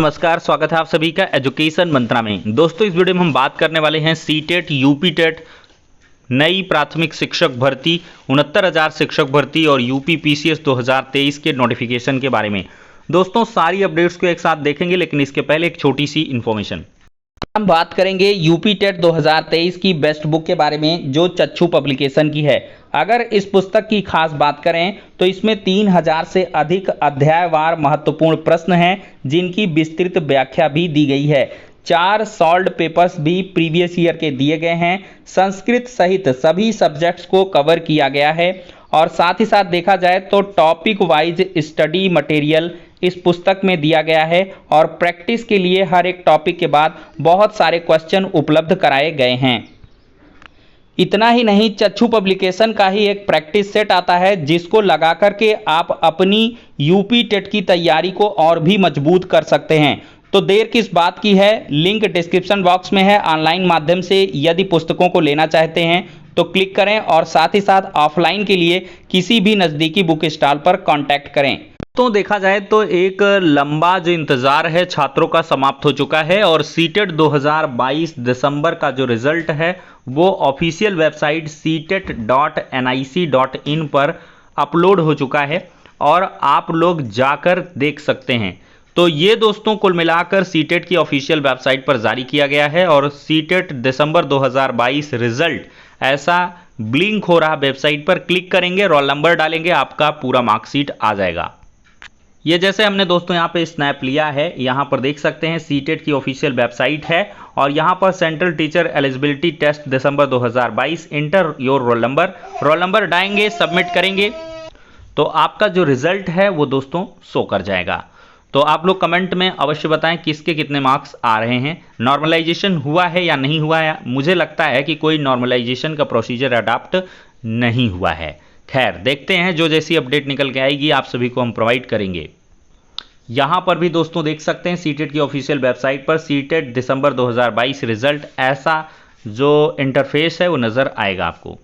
नमस्कार, स्वागत है आप सभी का एजुकेशन मंत्रा में। दोस्तों, इस वीडियो में हम बात करने वाले हैं सीटेट, यूपी टेट, नई प्राथमिक शिक्षक भर्ती, 69,000 शिक्षक भर्ती और यूपी पीसीएस 2023 के नोटिफिकेशन के बारे में। दोस्तों, सारी अपडेट्स को एक साथ देखेंगे, लेकिन इसके पहले एक छोटी सी इन्फॉर्मेशन। हम बात करेंगे यूपी टेट 2023 की बेस्ट बुक के बारे में, जो चक्षु पब्लिकेशन की है। अगर इस पुस्तक की खास बात करें तो इसमें 3000 से अधिक अध्यायवार महत्वपूर्ण प्रश्न हैं, जिनकी विस्तृत व्याख्या भी दी गई है। 4 सॉल्व्ड पेपर्स भी प्रीवियस ईयर के दिए गए हैं। संस्कृत सहित सभी सब्जेक्ट्स को कवर किया गया है और साथ ही साथ देखा जाए तो टॉपिक वाइज स्टडी मटेरियल इस पुस्तक में दिया गया है और प्रैक्टिस के लिए हर एक टॉपिक के बाद बहुत सारे क्वेश्चन उपलब्ध कराए गए हैं। इतना ही नहीं, चक्षु पब्लिकेशन का ही एक प्रैक्टिस सेट आता है, जिसको लगा करके आप अपनी यूपी टेट की तैयारी को और भी मजबूत कर सकते हैं। तो देर किस बात की है, लिंक डिस्क्रिप्शन बॉक्स में है। ऑनलाइन माध्यम से यदि पुस्तकों को लेना चाहते हैं तो क्लिक करें और साथ ही साथ ऑफलाइन के लिए किसी भी नज़दीकी बुक स्टॉल पर कांटेक्ट करें। तो देखा जाए तो एक लंबा जो इंतज़ार है छात्रों का समाप्त हो चुका है और सीटेट 2022 दिसंबर का जो रिजल्ट है वो ऑफिशियल वेबसाइट ctet.nic.in पर अपलोड हो चुका है और आप लोग जाकर देख सकते हैं। तो ये दोस्तों कुल मिलाकर सीटेट की ऑफिशियल वेबसाइट पर जारी किया गया है और सीटेट दिसंबर 2022 रिजल्ट ऐसा ब्लिंक हो रहा वेबसाइट पर। क्लिक करेंगे, रोल नंबर डालेंगे, आपका पूरा मार्कशीट आ जाएगा। ये जैसे हमने दोस्तों यहाँ पे स्नैप लिया है, यहाँ पर देख सकते हैं सीटेट की ऑफिशियल वेबसाइट है और यहाँ पर central teacher eligibility test December 2022, enter your roll number डालेंगे, सबमिट करेंगे तो आपका जो रिजल्ट है वो दोस्तों शो कर जाएगा। तो आप लोग कमेंट में अवश्य बताएं किसके कितने मार्क्स आ रहे हैं, नॉर्मलाइजेशन हुआ है या नहीं हुआ है। मुझे लगता है कि कोई नॉर्मलाइजेशन का प्रोसीजर अडॉप्ट नहीं हुआ है। खैर, देखते हैं, जो जैसी अपडेट निकल के आएगी आप सभी को हम प्रोवाइड करेंगे। यहाँ पर भी दोस्तों देख सकते हैं सीटेट की ऑफिशियल वेबसाइट पर सीटेट दिसंबर 2022 रिजल्ट, ऐसा जो इंटरफेस है वो नज़र आएगा आपको।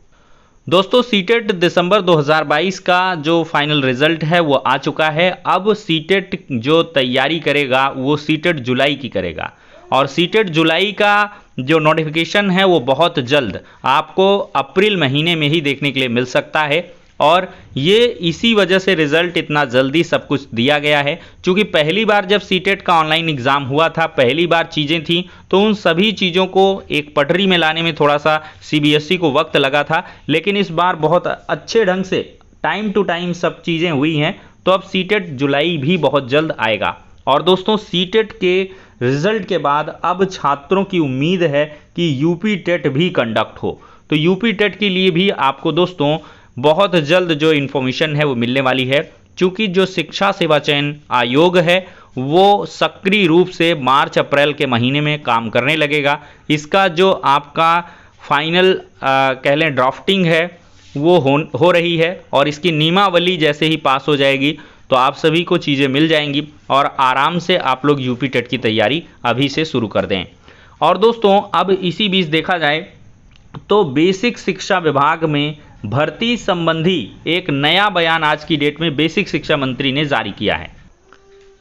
दोस्तों, सीटेट दिसंबर 2022 का जो फाइनल रिजल्ट है वो आ चुका है। अब सीटेट जो तैयारी करेगा वो सीटेट जुलाई की करेगा और सीटेट जुलाई का जो नोटिफिकेशन है वो बहुत जल्द आपको अप्रैल महीने में ही देखने के लिए मिल सकता है और ये इसी वजह से रिजल्ट इतना जल्दी सब कुछ दिया गया है। क्योंकि पहली बार जब सीटेट का ऑनलाइन एग्ज़ाम हुआ था, पहली बार चीज़ें थी, तो उन सभी चीज़ों को एक पटरी में लाने में थोड़ा सा सीबीएसई को वक्त लगा था, लेकिन इस बार बहुत अच्छे ढंग से टाइम टू टाइम सब चीज़ें हुई हैं। तो अब सीटेट जुलाई भी बहुत जल्द आएगा और दोस्तों सीटेट के रिजल्ट के बाद अब छात्रों की उम्मीद है कि यूपी टेट भी कंडक्ट हो। तो यूपी टेट के लिए भी आपको दोस्तों बहुत जल्द जो इन्फॉर्मेशन है वो मिलने वाली है, क्योंकि जो शिक्षा सेवा चयन आयोग है वो सक्रिय रूप से मार्च अप्रैल के महीने में काम करने लगेगा। इसका जो आपका फाइनल कह लें ड्राफ्टिंग है वो हो रही है और इसकी नियमावली जैसे ही पास हो जाएगी तो आप सभी को चीज़ें मिल जाएंगी और आराम से आप लोग यूपी टेट की तैयारी अभी से शुरू कर दें। और दोस्तों, अब इसी बीच देखा जाए तो बेसिक शिक्षा विभाग में भर्ती संबंधी एक नया बयान आज की डेट में बेसिक शिक्षा मंत्री ने जारी किया है।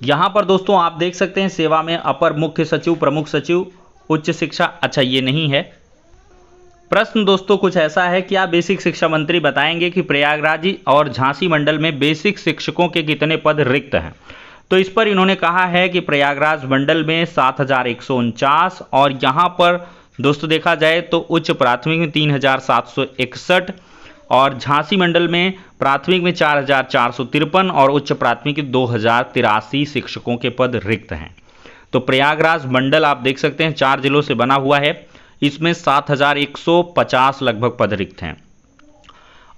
यहाँ पर दोस्तों आप देख सकते हैं सेवा में अपर मुख्य सचिव, प्रमुख सचिव, उच्च शिक्षा, अच्छा ये नहीं है। प्रश्न दोस्तों कुछ ऐसा है, क्या बेसिक शिक्षा मंत्री बताएंगे कि प्रयागराज और झांसी मंडल में बेसिक शिक्षकों के कितने पद रिक्त हैं। तो इस पर इन्होंने कहा है कि प्रयागराज मंडल में 7,149 और यहाँ पर दोस्तों देखा जाए तो उच्च प्राथमिक में 3,761 और झांसी मंडल में प्राथमिक में 4,453 और उच्च प्राथमिक 2,083 शिक्षकों के पद रिक्त हैं। तो प्रयागराज मंडल आप देख सकते हैं 4 जिलों से बना हुआ है, इसमें 7,150 लगभग पद रिक्त हैं।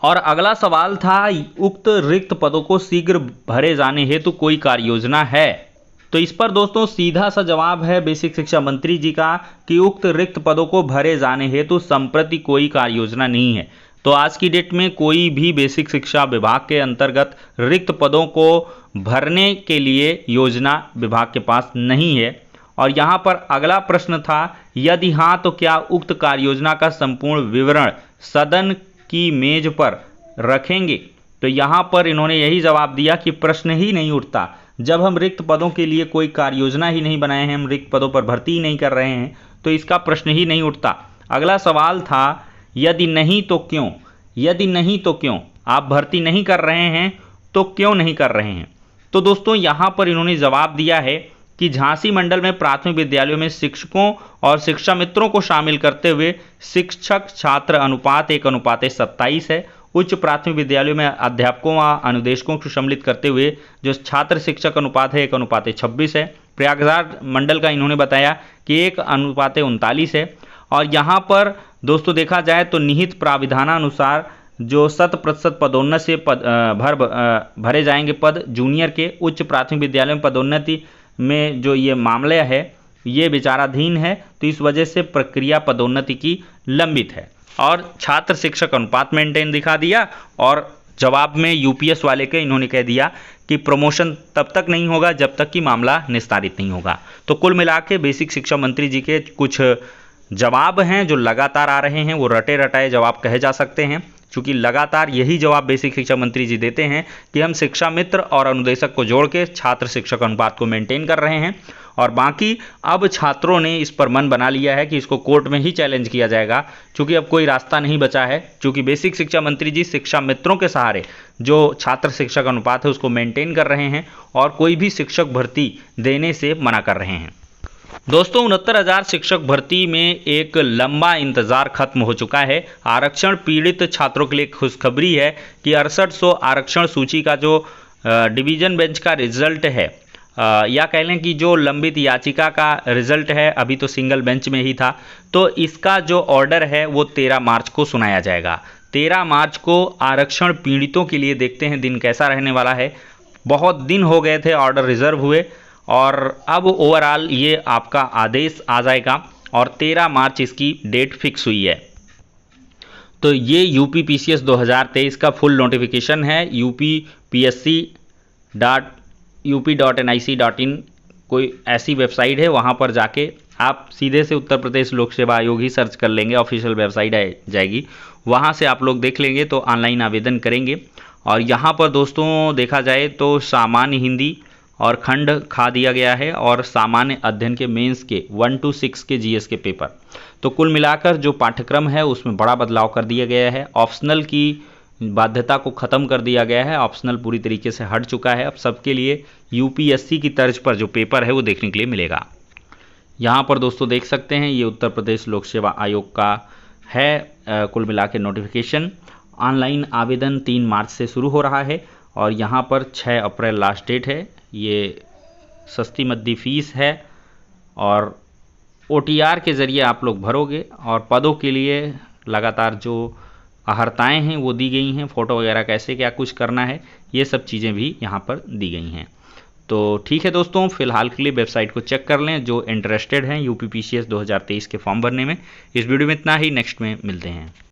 और अगला सवाल था, उक्त रिक्त पदों को शीघ्र भरे जाने हेतु कोई कार्य योजना है। तो इस पर दोस्तों सीधा सा जवाब है बेसिक शिक्षा मंत्री जी का कि उक्त रिक्त पदों को भरे जाने हेतु संप्रति कोई कार्य योजना नहीं है। तो आज की डेट में कोई भी बेसिक शिक्षा विभाग के अंतर्गत रिक्त पदों को भरने के लिए योजना विभाग के पास नहीं है। और यहाँ पर अगला प्रश्न था, यदि हाँ तो क्या उक्त कार्य योजना का संपूर्ण विवरण सदन की मेज पर रखेंगे। तो यहाँ पर इन्होंने यही जवाब दिया कि प्रश्न ही नहीं उठता। जब हम रिक्त पदों के लिए कोई कार्य योजना ही नहीं बनाए हैं, हम रिक्त पदों पर भर्ती ही नहीं कर रहे हैं, तो इसका प्रश्न ही नहीं उठता। अगला सवाल था यदि नहीं तो क्यों। यदि नहीं तो क्यों, आप भर्ती नहीं कर रहे हैं तो क्यों नहीं कर रहे हैं। तो दोस्तों यहाँ पर इन्होंने जवाब दिया है कि झांसी मंडल में प्राथमिक विद्यालयों में शिक्षकों और शिक्षा मित्रों को शामिल करते हुए शिक्षक छात्र अनुपात 1:27 है। उच्च प्राथमिक विद्यालयों में अध्यापकों व अनुदेशकों को सम्मिलित करते हुए जो छात्र शिक्षक अनुपात है 1:26 है। प्रयागराज मंडल का इन्होंने बताया कि 1:39 है। और यहाँ पर दोस्तों देखा जाए तो निहित प्राविधानानुसार जो 100% पदोन्नति से भरे जाएंगे पद जूनियर के। उच्च प्राथमिक विद्यालय में पदोन्नति में जो ये मामला है ये विचाराधीन है, तो इस वजह से प्रक्रिया पदोन्नति की लंबित है। और छात्र शिक्षक अनुपात मेंटेन दिखा दिया, और जवाब में यूपीएस वाले के इन्होंने कह दिया कि प्रमोशन तब तक नहीं होगा जब तक कि मामला निस्तारित नहीं होगा। तो कुल मिला के बेसिक शिक्षा मंत्री जी के कुछ जवाब हैं जो लगातार आ रहे हैं, वो रटे रटाए जवाब कहे जा सकते हैं, क्योंकि लगातार यही जवाब बेसिक शिक्षा मंत्री जी देते हैं कि हम शिक्षा मित्र और अनुदेशक को जोड़ के छात्र शिक्षक अनुपात को मेंटेन कर रहे हैं। और बाकी अब छात्रों ने इस पर मन बना लिया है कि इसको कोर्ट में ही चैलेंज किया जाएगा, क्योंकि अब कोई रास्ता नहीं बचा है, क्योंकि बेसिक शिक्षा मंत्री जी शिक्षा मित्रों के सहारे जो छात्र शिक्षक अनुपात है उसको मेंटेन कर रहे हैं और कोई भी शिक्षक भर्ती देने से मना कर रहे हैं। दोस्तों 69,000 शिक्षक भर्ती में एक लंबा इंतजार खत्म हो चुका है। आरक्षण पीड़ित छात्रों के लिए खुशखबरी है कि 6800 आरक्षण सूची का जो डिवीजन बेंच का रिजल्ट है, या कह लें कि जो लंबित याचिका का रिजल्ट है, अभी तो सिंगल बेंच में ही था, तो इसका जो ऑर्डर है वो 13 मार्च को सुनाया जाएगा। 13 मार्च को आरक्षण पीड़ितों के लिए देखते हैं दिन कैसा रहने वाला है। बहुत दिन हो गए थे ऑर्डर रिजर्व हुए, और अब ओवरऑल ये आपका आदेश आ जाएगा और 13 मार्च इसकी डेट फिक्स हुई है। तो ये यूपीपीसीएस 2023 का फुल नोटिफिकेशन है। upsc.up.nic.in कोई ऐसी वेबसाइट है, वहाँ पर जाके आप सीधे से उत्तर प्रदेश लोक सेवा आयोग ही सर्च कर लेंगे, ऑफिशियल वेबसाइट आ जाएगी, वहाँ से आप लोग देख लेंगे तो ऑनलाइन आवेदन करेंगे। और यहाँ पर दोस्तों देखा जाए तो सामान्य हिंदी और खंड खा दिया गया है, और सामान्य अध्ययन के मेंस के 1 to 6 के जीएस के पेपर। तो कुल मिलाकर जो पाठ्यक्रम है उसमें बड़ा बदलाव कर दिया गया है। ऑप्शनल की बाध्यता को ख़त्म कर दिया गया है, ऑप्शनल पूरी तरीके से हट चुका है। अब सबके लिए यूपीएससी की तर्ज पर जो पेपर है वो देखने के लिए मिलेगा। यहाँ पर दोस्तों देख सकते हैं ये उत्तर प्रदेश लोक सेवा आयोग का है कुल मिला के नोटिफिकेशन। ऑनलाइन आवेदन 3 मार्च से शुरू हो रहा है, और यहाँ पर 6 अप्रैल लास्ट डेट है। ये सस्ती मद्दी फीस है, और ओटीआर के ज़रिए आप लोग भरोगे, और पदों के लिए लगातार जो अहर्ताएँ हैं वो दी गई हैं, फ़ोटो वगैरह कैसे क्या कुछ करना है ये सब चीज़ें भी यहाँ पर दी गई हैं। तो ठीक है दोस्तों, फिलहाल के लिए वेबसाइट को चेक कर लें जो इंटरेस्टेड हैं यूपीपीसीएस 2023 के फॉर्म भरने में। इस वीडियो में इतना ही, नेक्स्ट में मिलते हैं।